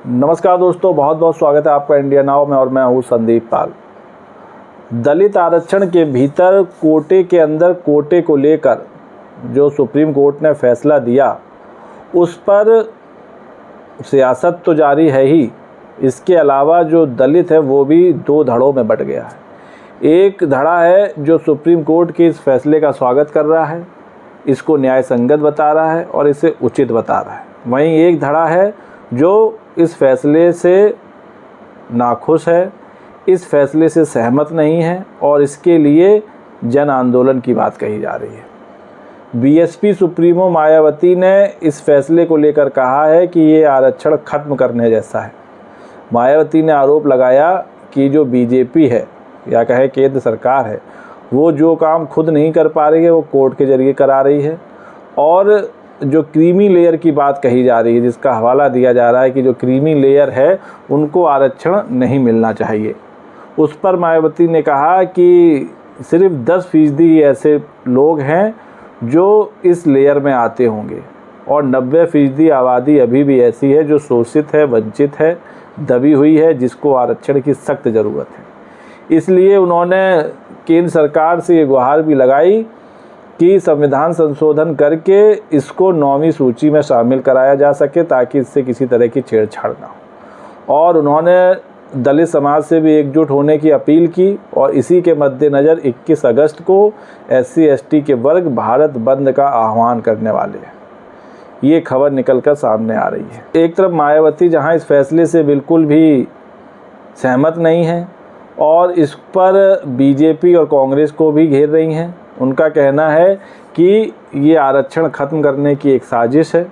नमस्कार दोस्तों, बहुत बहुत स्वागत है आपका इंडिया नाउ में और मैं हूँ संदीप पाल। दलित आरक्षण के भीतर कोटे के अंदर कोटे को लेकर जो सुप्रीम कोर्ट ने फैसला दिया उस पर सियासत तो जारी है ही, इसके अलावा जो दलित है वो भी दो धड़ों में बंट गया है। एक धड़ा है जो सुप्रीम कोर्ट के इस फैसले का स्वागत कर रहा है, इसको न्याय संगत बता रहा है और इसे उचित बता रहा है। वहीं एक धड़ा है जो इस फैसले से नाखुश है, इस फैसले से सहमत नहीं है और इसके लिए जन आंदोलन की बात कही जा रही है। बीएसपी सुप्रीमो मायावती ने इस फैसले को लेकर कहा है कि ये आरक्षण खत्म करने जैसा है। मायावती ने आरोप लगाया कि जो बीजेपी है या कहे केंद्र सरकार है वो जो काम खुद नहीं कर पा रही है वो कोर्ट के जरिए करा रही है, और जो क्रीमी लेयर की बात कही जा रही है, जिसका हवाला दिया जा रहा है कि जो क्रीमी लेयर है उनको आरक्षण नहीं मिलना चाहिए, उस पर मायावती ने कहा कि सिर्फ 10% ऐसे लोग हैं जो इस लेयर में आते होंगे और 90% आबादी अभी भी ऐसी है जो शोषित है, वंचित है, दबी हुई है, जिसको आरक्षण की सख्त ज़रूरत है। इसलिए उन्होंने केंद्र सरकार से ये गुहार भी लगाई कि संविधान संशोधन करके इसको 9वीं सूची में शामिल कराया जा सके ताकि इससे किसी तरह की छेड़छाड़ ना हो। और उन्होंने दलित समाज से भी एकजुट होने की अपील की और इसी के मद्देनज़र 21 अगस्त को SC/ST के वर्ग भारत बंद का आह्वान करने वाले हैं। ये खबर निकलकर सामने आ रही है। एक तरफ मायावती जहां इस फैसले से बिल्कुल भी सहमत नहीं है और इस पर बीजेपी और कांग्रेस को भी घेर रही हैं। उनका कहना है कि ये आरक्षण खत्म करने की एक साजिश है।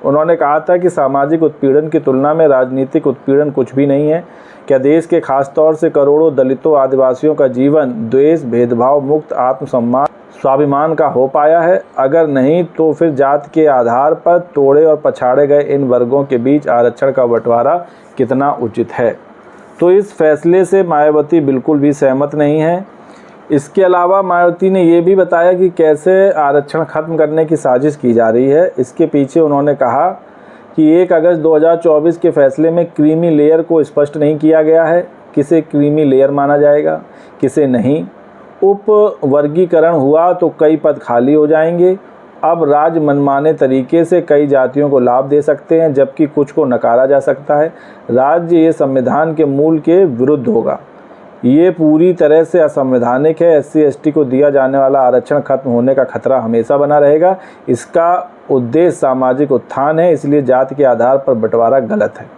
उन्होंने कहा था कि सामाजिक उत्पीड़न की तुलना में राजनीतिक उत्पीड़न कुछ भी नहीं है। क्या देश के खास तौर से करोड़ों दलितों आदिवासियों का जीवन द्वेष, भेदभाव मुक्त, आत्मसम्मान, स्वाभिमान का हो पाया है? अगर नहीं तो फिर जात के आधार पर तोड़े और पछाड़े गए इन वर्गों के बीच आरक्षण का बंटवारा कितना उचित है? तो इस फैसले से मायावती बिल्कुल भी सहमत नहीं है। इसके अलावा मायावती ने ये भी बताया कि कैसे आरक्षण खत्म करने की साजिश की जा रही है। इसके पीछे उन्होंने कहा कि 1 अगस्त 2024 के फैसले में क्रीमी लेयर को स्पष्ट नहीं किया गया है, किसे क्रीमी लेयर माना जाएगा, किसे नहीं। उप वर्गीकरण हुआ तो कई पद खाली हो जाएंगे। अब राज्य मनमाने तरीके से कई जातियों को लाभ दे सकते हैं जबकि कुछ को नकारा जा सकता है। राज्य ये संविधान के मूल के विरुद्ध होगा। ये पूरी तरह से असंवैधानिक है। SC/ST को दिया जाने वाला आरक्षण खत्म होने का खतरा हमेशा बना रहेगा। इसका उद्देश्य सामाजिक उत्थान है, इसलिए जाति के आधार पर बंटवारा गलत है।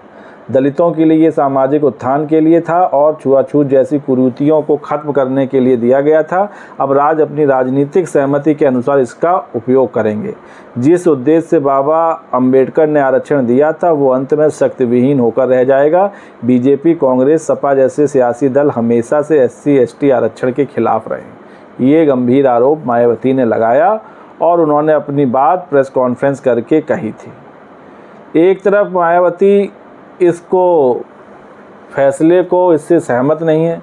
दलितों के लिए ये सामाजिक उत्थान के लिए था और छुआछूत जैसी कुरीतियों को खत्म करने के लिए दिया गया था। अब राज्य अपनी राजनीतिक सहमति के अनुसार इसका उपयोग करेंगे। जिस उद्देश्य से बाबा अंबेडकर ने आरक्षण दिया था वो अंत में शक्तिविहीन होकर रह जाएगा। बीजेपी, कांग्रेस, सपा जैसे सियासी दल हमेशा से SC/ST आरक्षण के खिलाफ रहे। ये गंभीर आरोप मायावती ने लगाया और उन्होंने अपनी बात प्रेस कॉन्फ्रेंस करके कही थी। एक तरफ मायावती इसको फैसले को इससे सहमत नहीं है,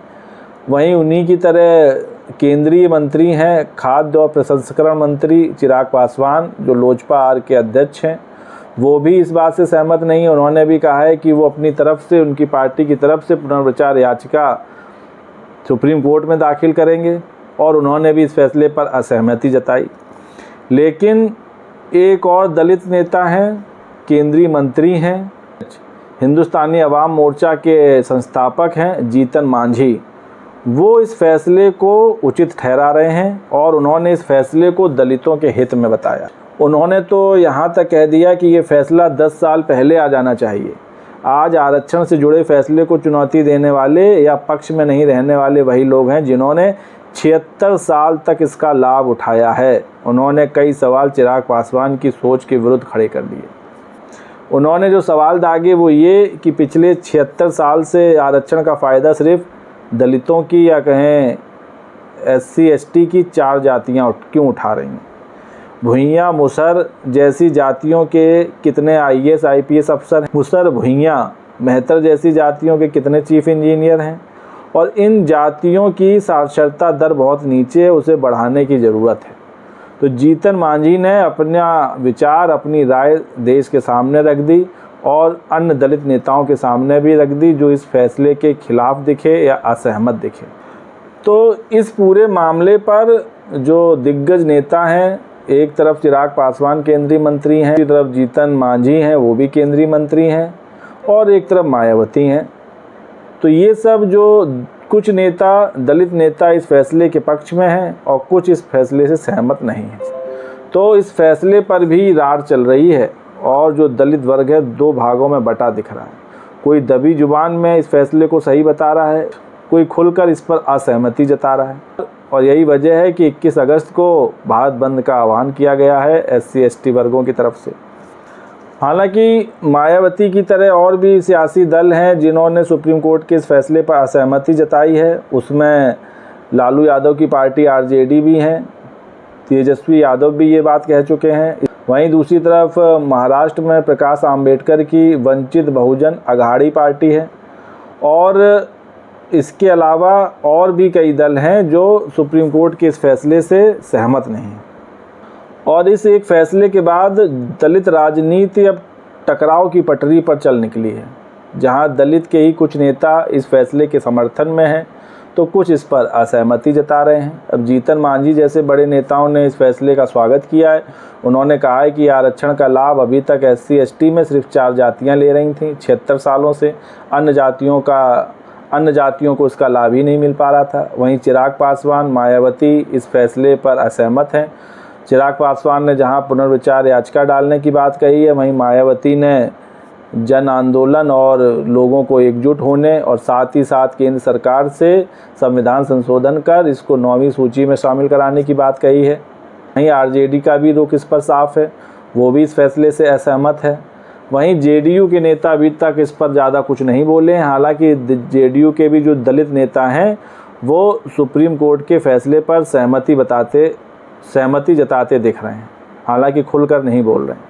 वहीं उन्हीं की तरह केंद्रीय मंत्री हैं खाद्य और प्रसंस्करण मंत्री चिराग पासवान, जो लोजपा आर के अध्यक्ष हैं, वो भी इस बात से सहमत नहीं है। उन्होंने भी कहा है कि वो अपनी तरफ से, उनकी पार्टी की तरफ से पुनर्विचार याचिका सुप्रीम कोर्ट में दाखिल करेंगे और उन्होंने भी इस फैसले पर असहमति जताई। लेकिन एक और दलित नेता हैं, केंद्रीय मंत्री हैं, हिंदुस्तानी अवाम मोर्चा के संस्थापक हैं जीतन मांझी, वो इस फैसले को उचित ठहरा रहे हैं और उन्होंने इस फैसले को दलितों के हित में बताया। उन्होंने तो यहाँ तक कह दिया कि ये फैसला 10 साल पहले आ जाना चाहिए। आज आरक्षण से जुड़े फैसले को चुनौती देने वाले या पक्ष में नहीं रहने वाले वही लोग हैं जिन्होंने 76 साल तक इसका लाभ उठाया है। उन्होंने कई सवाल चिराग पासवान की सोच के विरुद्ध खड़े कर दिए। उन्होंने जो सवाल दागे वो ये कि पिछले 76 साल से आरक्षण का फ़ायदा सिर्फ दलितों की या कहें SC/ST की 4 जातियाँ क्यों उठा रही हैं। भुइयाँ, मुसर जैसी जातियों के कितने IAS IPS अफसर हैं। मुसर, भुइयाँ, मेहतर जैसी जातियों के कितने चीफ इंजीनियर हैं। और इन जातियों की साक्षरता दर बहुत नीचे है, उसे बढ़ाने की ज़रूरत है। तो जीतन मांझी ने अपना विचार, अपनी राय देश के सामने रख दी और अन्य दलित नेताओं के सामने भी रख दी जो इस फैसले के खिलाफ दिखे या असहमत दिखे। तो इस पूरे मामले पर जो दिग्गज नेता हैं, एक तरफ चिराग पासवान केंद्रीय मंत्री हैं, दूसरी तरफ जीतन मांझी हैं, वो भी केंद्रीय मंत्री हैं, और एक तरफ मायावती हैं। तो ये सब जो कुछ नेता, दलित नेता इस फैसले के पक्ष में हैं और कुछ इस फैसले से सहमत नहीं हैं। तो इस फैसले पर भी रार चल रही है और जो दलित वर्ग है दो भागों में बटा दिख रहा है। कोई दबी जुबान में इस फैसले को सही बता रहा है, कोई खुलकर इस पर असहमति जता रहा है। और यही वजह है कि 21 अगस्त को भारत बंद का आह्वान किया गया है SC/ST वर्गों की तरफ से। हालांकि मायावती की तरह और भी सियासी दल हैं जिन्होंने सुप्रीम कोर्ट के इस फैसले पर असहमति जताई है। उसमें लालू यादव की पार्टी RJD भी हैं, तेजस्वी यादव भी ये बात कह चुके हैं। वहीं दूसरी तरफ महाराष्ट्र में प्रकाश आंबेडकर की वंचित बहुजन अघाड़ी पार्टी है, और इसके अलावा और भी कई दल हैं जो सुप्रीम कोर्ट के इस फैसले से सहमत नहीं हैं। और इस एक फैसले के बाद दलित राजनीति अब टकराव की पटरी पर चल निकली है, जहां दलित के ही कुछ नेता इस फैसले के समर्थन में हैं तो कुछ इस पर असहमति जता रहे हैं। अब जीतन मांझी जैसे बड़े नेताओं ने इस फैसले का स्वागत किया है। उन्होंने कहा है कि आरक्षण का लाभ अभी तक SC/ST में सिर्फ 4 जातियां ले रही थीं 76 सालों से, अन्य जातियों को इसका लाभ ही नहीं मिल पा रहा था। वहीं चिराग पासवान, मायावती इस फैसले पर असहमत हैं। चिराग पासवान ने जहां पुनर्विचार याचिका डालने की बात कही है, वहीं मायावती ने जन आंदोलन और लोगों को एकजुट होने और साथ ही साथ केंद्र सरकार से संविधान संशोधन कर इसको 9वीं सूची में शामिल कराने की बात कही है। वहीं RJD का भी रुख इस पर साफ है, वो भी इस फैसले से असहमत है। वहीं JDU के नेता अभी तक इस पर ज़्यादा कुछ नहीं बोले हैं। हालांकि JDU के भी जो दलित नेता हैं वो सुप्रीम कोर्ट के फैसले पर सहमति जताते दिख रहे हैं, हालांकि खुलकर नहीं बोल रहे हैं।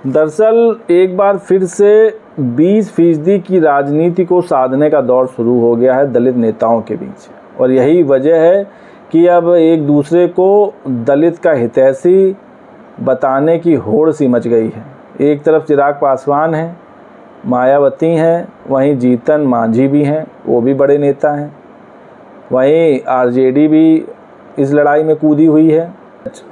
दरअसल एक बार फिर से 20% की राजनीति को साधने का दौर शुरू हो गया है दलित नेताओं के बीच, और यही वजह है कि अब एक दूसरे को दलित का हितैषी बताने की होड़ सी मच गई है। एक तरफ चिराग पासवान हैं, मायावती हैं, वहीं जीतन मांझी भी हैं, वो भी बड़े नेता हैं। वहीं RJD भी इस लड़ाई में कूदी हुई है।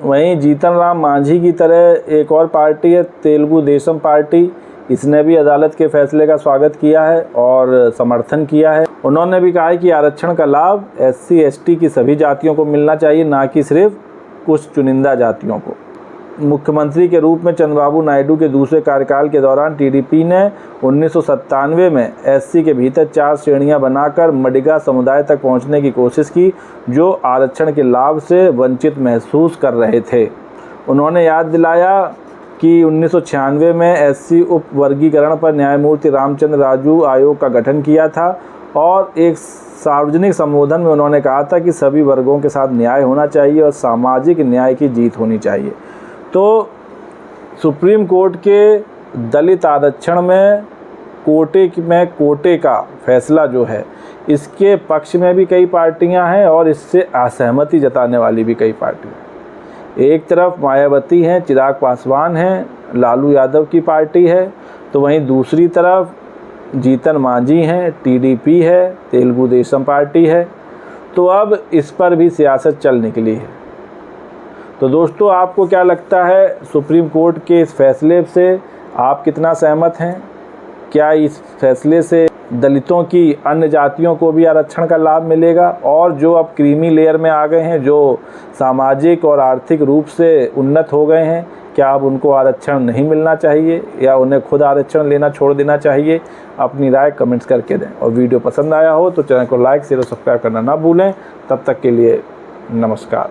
वहीं जीतन राम मांझी की तरह एक और पार्टी है तेलुगु देशम पार्टी, इसने भी अदालत के फैसले का स्वागत किया है और समर्थन किया है। उन्होंने भी कहा है कि आरक्षण का लाभ SC/ST की सभी जातियों को मिलना चाहिए, ना कि सिर्फ कुछ चुनिंदा जातियों को। मुख्यमंत्री के रूप में चंद्रबाबू नायडू के दूसरे कार्यकाल के दौरान TDP ने 1997 में SC के भीतर 4 श्रेणियां बनाकर मडिगा समुदाय तक पहुंचने की कोशिश की, जो आरक्षण के लाभ से वंचित महसूस कर रहे थे। उन्होंने याद दिलाया कि 1996 में SC उप वर्गीकरण पर न्यायमूर्ति रामचंद्र राजू आयोग का गठन किया था, और एक सार्वजनिक संबोधन में उन्होंने कहा था कि सभी वर्गों के साथ न्याय होना चाहिए और सामाजिक न्याय की जीत होनी चाहिए। तो सुप्रीम कोर्ट के दलित आरक्षण में कोटे का फैसला जो है, इसके पक्ष में भी कई पार्टियां हैं और इससे असहमति जताने वाली भी कई पार्टियां। एक तरफ मायावती हैं, चिराग पासवान हैं, लालू यादव की पार्टी है, तो वहीं दूसरी तरफ जीतन मांझी हैं, TDP है, तेलुगु देशम पार्टी है। तो अब इस पर भी सियासत चल निकली है। तो दोस्तों, आपको क्या लगता है सुप्रीम कोर्ट के इस फैसले से आप कितना सहमत हैं? क्या इस फैसले से दलितों की अन्य जातियों को भी आरक्षण का लाभ मिलेगा, और जो अब क्रीमी लेयर में आ गए हैं, जो सामाजिक और आर्थिक रूप से उन्नत हो गए हैं, क्या अब उनको आरक्षण नहीं मिलना चाहिए या उन्हें खुद आरक्षण लेना छोड़ देना चाहिए? अपनी राय कमेंट्स करके दें, और वीडियो पसंद आया हो तो चैनल को लाइक शेयर और सब्सक्राइब करना ना भूलें। तब तक के लिए नमस्कार।